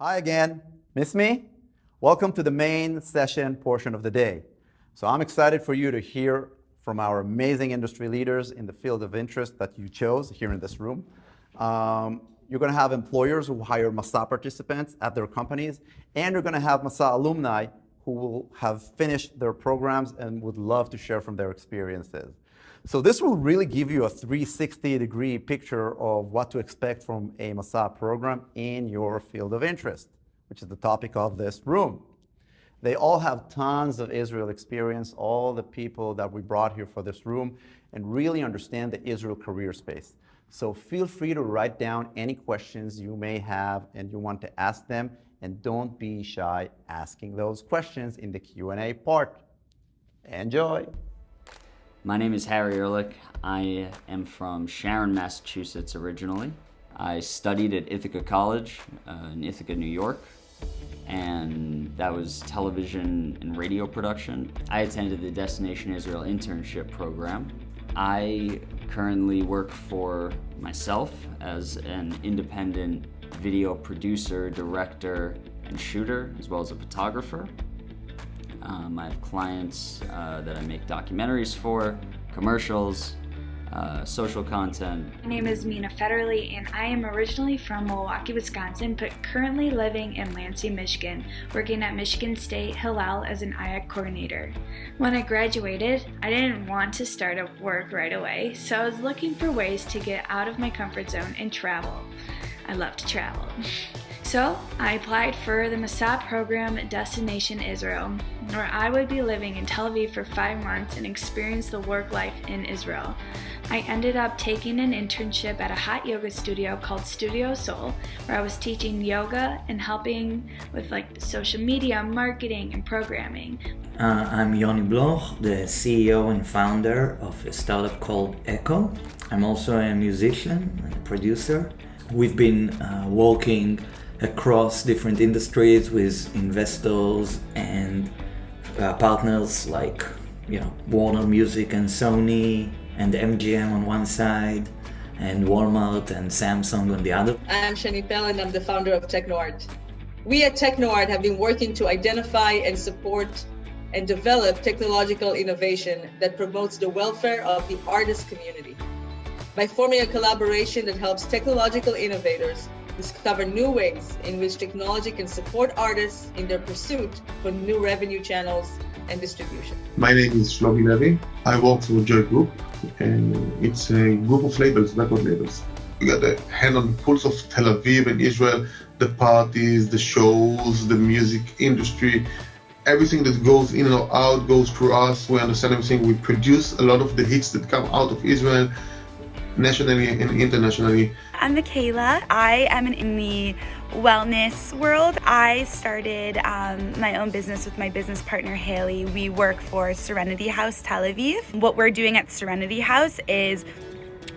Hi again. Miss me? Welcome to the main session portion of the day. So I'm excited for you to hear from our amazing industry leaders in the field of interest that you chose here in this room. You're going to have employers who hire Masa participants at their companies, and you're going to have Masa alumni who will have finished their programs and would love to share from their experiences. So this will really give you a 360-degree picture of what to expect from a Masa program in your field of interest, which is the topic of this room. They all have tons of Israel experience, all the people that we brought here for this room, and really understand the Israel career space. So feel free to write down any questions you may have and you want to ask them, and don't be shy asking those questions in the Q&A part. Enjoy. My name is Harry Ehrlich. I am from Sharon, Massachusetts originally. I studied at Ithaca College in Ithaca, New York, and that was television and radio production. I attended the Destination Israel internship program. I currently work for myself as an independent video producer, director, and shooter, as well as a photographer. I have clients that I make documentaries for, commercials, social content. My name is Mina Federley, and I am originally from Milwaukee, Wisconsin, but currently living in Lansing, Michigan, working at Michigan State Hillel as an IAC coordinator. When I graduated, I didn't want to start at work right away, so I was looking for ways to get out of my comfort zone and travel. I love to travel. So I applied for the Masa program at Destination Israel, where I would be living in Tel Aviv for 5 months and experience the work life in Israel. I ended up taking an internship at a hot yoga studio called Studio Soul, where I was teaching yoga and helping with social media, marketing, and programming. I'm Bloch, the CEO and founder of a startup called Echo. I'm also a musician and a producer. We've been working across different industries with investors and partners like Warner Music and Sony and MGM on one side and Walmart and Samsung on the other. I'm Shani Pell, and I'm the founder of TechnoArt. We at TechnoArt have been working to identify and support and develop technological innovation that promotes the welfare of the artist community by forming a collaboration that helps technological innovators discover new ways in which technology can support artists in their pursuit for new revenue channels and distribution. My name is Shlomi Levy. I work for Joy Group, and it's a group of labels, record labels. We got a hand on the pulse of Tel Aviv and Israel, the parties, the shows, the music industry. Everything that goes in or out goes through us. We understand everything. We produce a lot of the hits that come out of Israel, nationally and internationally. I'm Michaela. I am in the wellness world. I started my own business with my business partner Haley. We work for Serenity House Tel Aviv. What we're doing at Serenity House is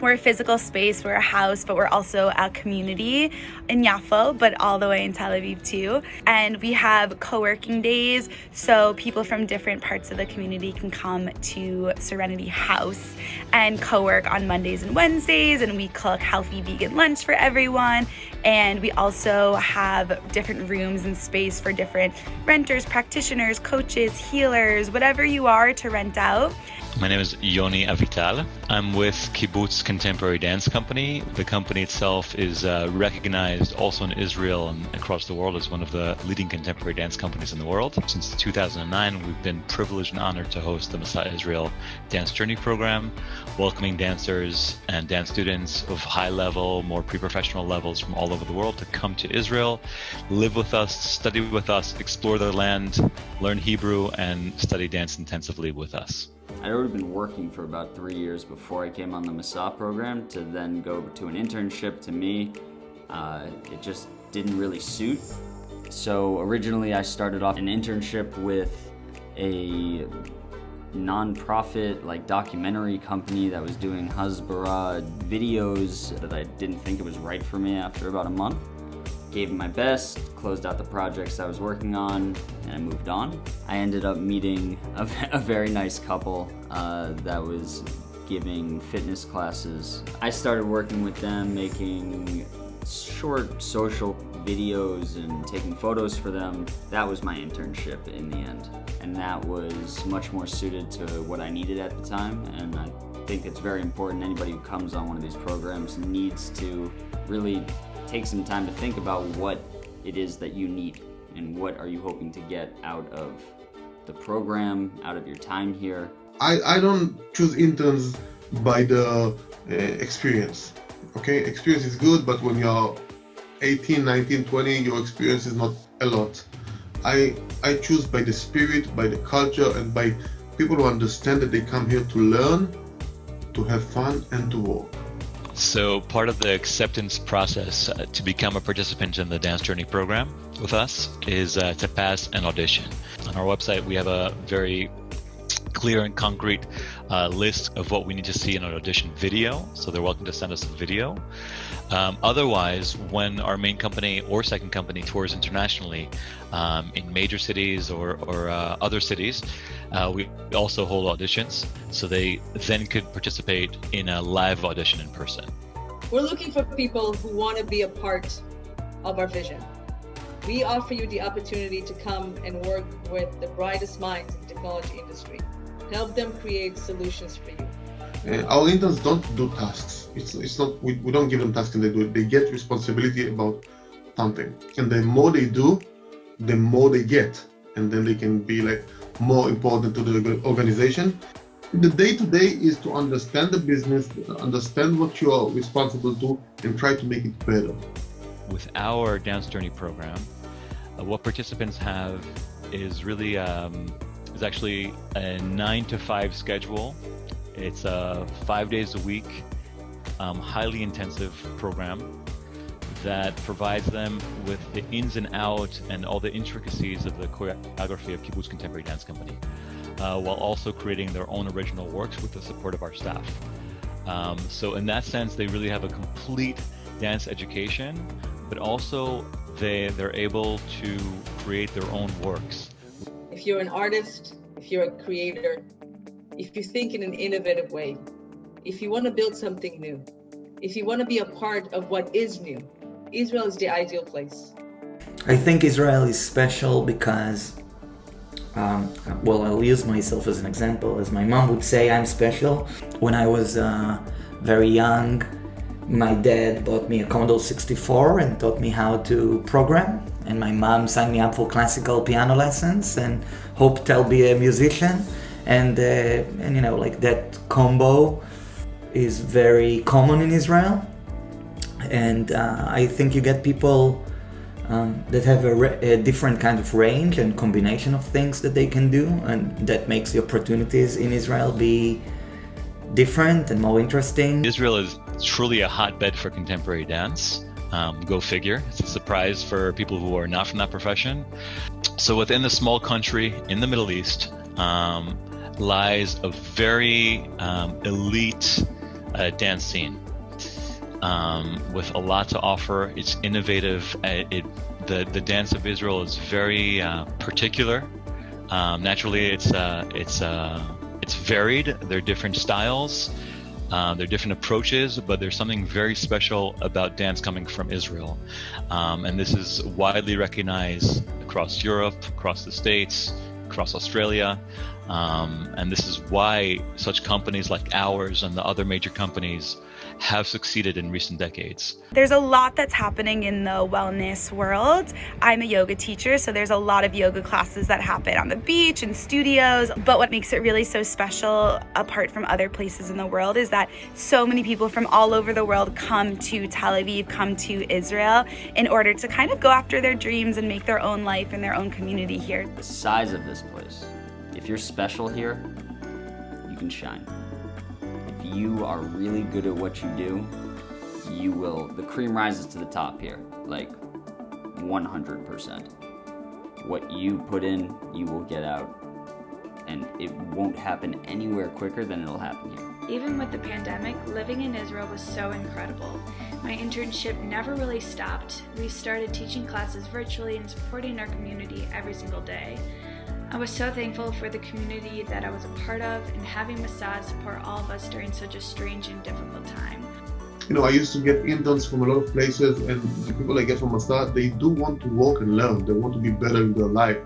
we're a physical space, we're a house, but we're also a community in Yafo, but all the way in Tel Aviv too. And we have co-working days, so people from different parts of the community can come to Serenity House and co-work on Mondays and Wednesdays, and we cook healthy vegan lunch for everyone. And we also have different rooms and space for different renters, practitioners, coaches, healers, whatever you are to rent out. My name is Yoni Avital. I'm with Kibbutz Contemporary Dance Company. The company itself is recognized also in Israel and across the world as one of the leading contemporary dance companies in the world. Since 2009, we've been privileged and honored to host the Masa Israel Dance Journey program, welcoming dancers and dance students of high level, more pre-professional levels from all over the world to come to Israel, live with us, study with us, explore the land, learn Hebrew, and study dance intensively with us. I'd already been working for about 3 years before I came on the Masa program. To then go to an internship, to me, it just didn't really suit. So originally I started off an internship with a non-profit documentary company that was doing Hasbara videos that I didn't think it was right for me after about a month. Gave it my best, closed out the projects I was working on, and I moved on. I ended up meeting a very nice couple that was giving fitness classes. I started working with them, making short social videos and taking photos for them, that was my internship in the end. And that was much more suited to what I needed at the time, and I think it's very important. Anybody who comes on one of these programs needs to really take some time to think about what it is that you need and what are you hoping to get out of the program, out of your time here. I don't choose interns by the experience. Okay, experience is good, but when you're 18, 19, 20, your experience is not a lot. I choose by the spirit, by the culture, and by people who understand that they come here to learn, to have fun, and to work. So part of the acceptance process to become a participant in the Dance Journey program with us is to pass an audition. On our website, we have a very clear and concrete list of what we need to see in an audition video, so they're welcome to send us a video. Otherwise, when our main company or second company tours internationally in major cities or other cities, we also hold auditions, so they then could participate in a live audition in person. We're looking for people who want to be a part of our vision. We offer you the opportunity to come and work with the brightest minds in the technology industry. Help them create solutions for you. Our interns don't do tasks. It's not. We don't give them tasks and they do it. They get responsibility about something, and the more they do, the more they get, and then they can be like more important to the organization. The day-to-day is to understand the business, understand what you are responsible to, and try to make it better. With our Dance Journey program, what participants have is really is actually a 9 to 5 schedule. It's 5 days a week, highly intensive program that provides them with the ins and outs and all the intricacies of the choreography of Kibbutz Contemporary Dance Company, while also creating their own original works with the support of our staff. So in that sense, they really have a complete dance education, but also they're able to create their own works. If you're an artist, if you're a creator, if you think in an innovative way, if you want to build something new, if you want to be a part of what is new, Israel is the ideal place. I think Israel is special because, I'll use myself as an example. As my mom would say, I'm special. When I was very young, my dad bought me a Commodore 64 and taught me how to program. And my mom signed me up for classical piano lessons and hoped I'll be a musician. And you know, like that combo is very common in Israel. And I think you get people that have a different kind of range and combination of things that they can do, and that makes the opportunities in Israel be different and more interesting. Israel is truly a hotbed for contemporary dance. Go figure. It's a surprise for people who are not from that profession. So within the small country in the Middle East lies a very elite dance scene with a lot to offer. It's innovative. The dance of Israel is very particular. Naturally, it's varied. There are different styles. There are different approaches, but there's something very special about dance coming from Israel. And this is widely recognized across Europe, across the States, across Australia. And this is why such companies like ours and the other major companies have succeeded in recent decades. There's a lot that's happening in the wellness world. I'm a yoga teacher, so there's a lot of yoga classes that happen on the beach and studios. But what makes it really so special, apart from other places in the world, is that so many people from all over the world come to Tel Aviv, come to Israel, in order to kind of go after their dreams and make their own life and their own community here. The size of this place, if you're special here, you can shine. If you are really good at what you do, you will, the cream rises to the top here, like 100%. What you put in, you will get out, and it won't happen anywhere quicker than it'll happen here. Even with the pandemic, living in Israel was so incredible. My internship never really stopped. We started teaching classes virtually and supporting our community every single day. I was so thankful for the community that I was a part of and having Masa support all of us during such a strange and difficult time. I used to get interns from a lot of places, and the people I get from Masa, they do want to work and learn. They want to be better in their life,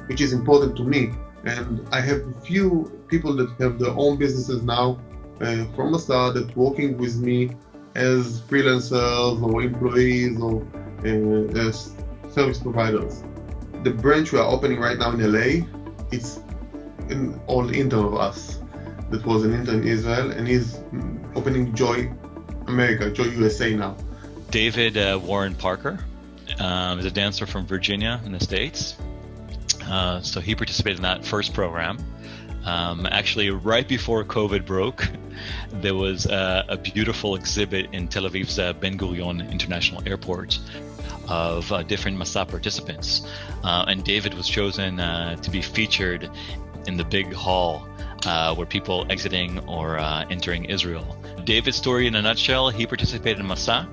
which is important to me. And I have a few people that have their own businesses now from Masa that working with me as freelancers or employees or as service providers. The branch we are opening right now in LA, it's an all intern of us that was an intern in Israel, and he's opening Joy America, Joy USA now. David Warren Parker is a dancer from Virginia in the States. So he participated in that first program. Actually, right before COVID broke, there was a beautiful exhibit in Tel Aviv's Ben Gurion International Airport of different Masa participants. And David was chosen to be featured in the big hall where people exiting or entering Israel. David's story in a nutshell, he participated in Masa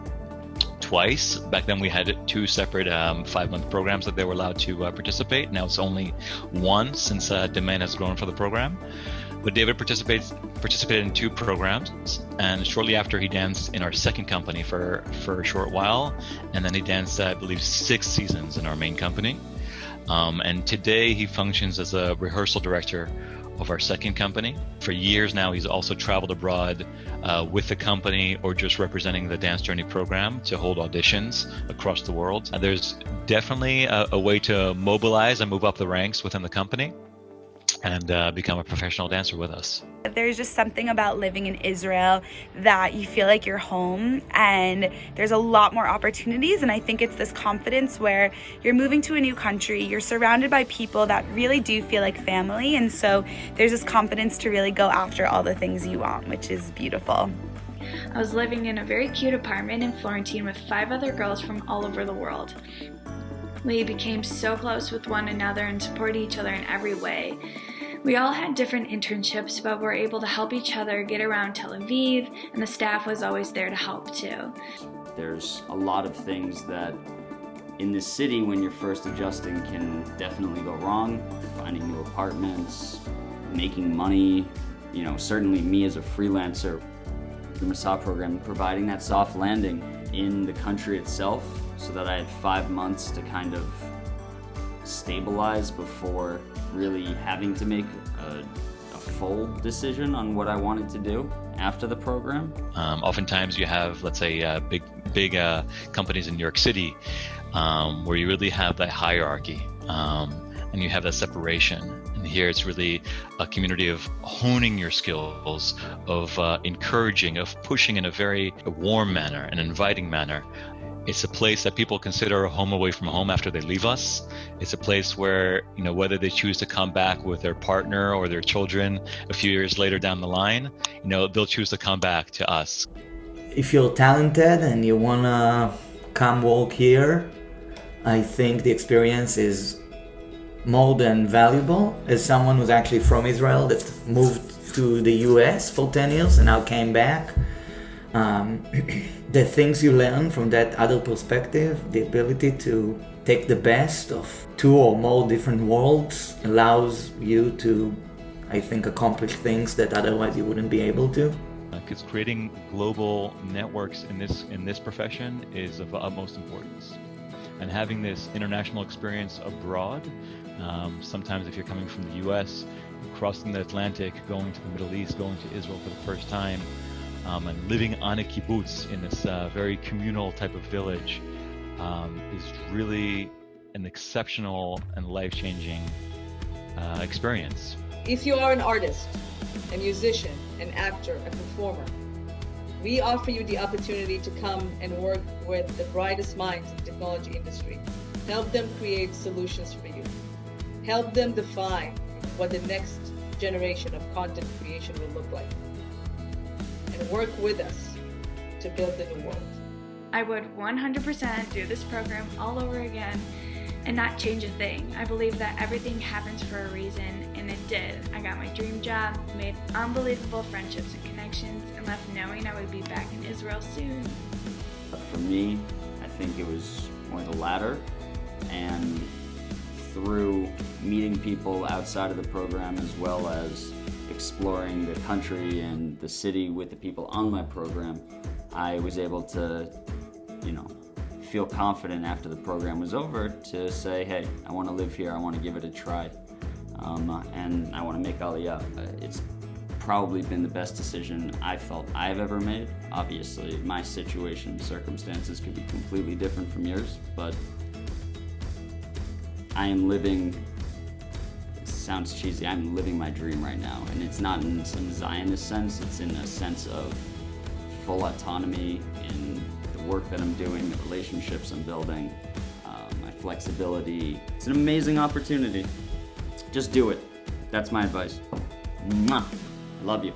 twice. Back then we had 2 separate 5-month programs that they were allowed to participate. Now it's only 1 since demand has grown for the program. But David participated in 2 programs, and shortly after he danced in our second company for a short while, and then he danced, I believe, 6 seasons in our main company. And today he functions as a rehearsal director of our second company. For years now, he's also traveled abroad with the company or just representing the Dance Journey program to hold auditions across the world. There's definitely a way to mobilize and move up the ranks within the company and become a professional dancer with us. There's just something about living in Israel that you feel like you're home, and there's a lot more opportunities, and I think it's this confidence where you're moving to a new country, you're surrounded by people that really do feel like family, and so there's this confidence to really go after all the things you want, which is beautiful. I was living in a very cute apartment in Florentine with 5 other girls from all over the world. We became so close with one another and supported each other in every way. We all had different internships, but were able to help each other get around Tel Aviv, and the staff was always there to help too. There's a lot of things that in this city, when you're first adjusting, can definitely go wrong. Finding new apartments, making money, certainly me as a freelancer, the Masa program providing that soft landing in the country itself so that I had 5 months to kind of stabilize before really having to make a full decision on what I wanted to do after the program. Oftentimes you have, let's say, big companies in New York City where you really have that hierarchy and you have that separation. And here it's really a community of honing your skills, of encouraging, of pushing in a very warm manner, an inviting manner. It's a place that people consider a home away from home after they leave us. It's a place where, whether they choose to come back with their partner or their children a few years later down the line, they'll choose to come back to us. If you're talented and you wanna come work here, I think the experience is more than valuable. As someone who's actually from Israel that moved to the US for 10 years and now came back, the things you learn from that other perspective, the ability to take the best of 2 or more different worlds, allows you to, I think, accomplish things that otherwise you wouldn't be able to. Because creating global networks in this profession is of utmost importance. And having this international experience abroad, sometimes if you're coming from the US, crossing the Atlantic, going to the Middle East, going to Israel for the first time, and living on a kibbutz in this very communal type of village is really an exceptional and life-changing experience. If you are an artist, a musician, an actor, a performer, we offer you the opportunity to come and work with the brightest minds in the technology industry. Help them create solutions for you. Help them define what the next generation of content creation will look like. And work with us to build the new world. I would 100% do this program all over again and not change a thing. I believe that everything happens for a reason, and it did. I got my dream job, made unbelievable friendships and connections, and left knowing I would be back in Israel soon. But for me, I think it was more the latter, and through meeting people outside of the program as well as exploring the country and the city with the people on my program, I was able to, feel confident after the program was over to say, hey, I want to live here, I want to give it a try, and I want to make Aliyah. It's probably been the best decision I felt I've ever made. Obviously, my situation, circumstances could be completely different from yours, but I am living, it sounds cheesy, I'm living my dream right now. And it's not in some Zionist sense, it's in a sense of full autonomy in the work that I'm doing, the relationships I'm building, my flexibility. It's an amazing opportunity. Just do it. That's my advice. Mwah. I love you.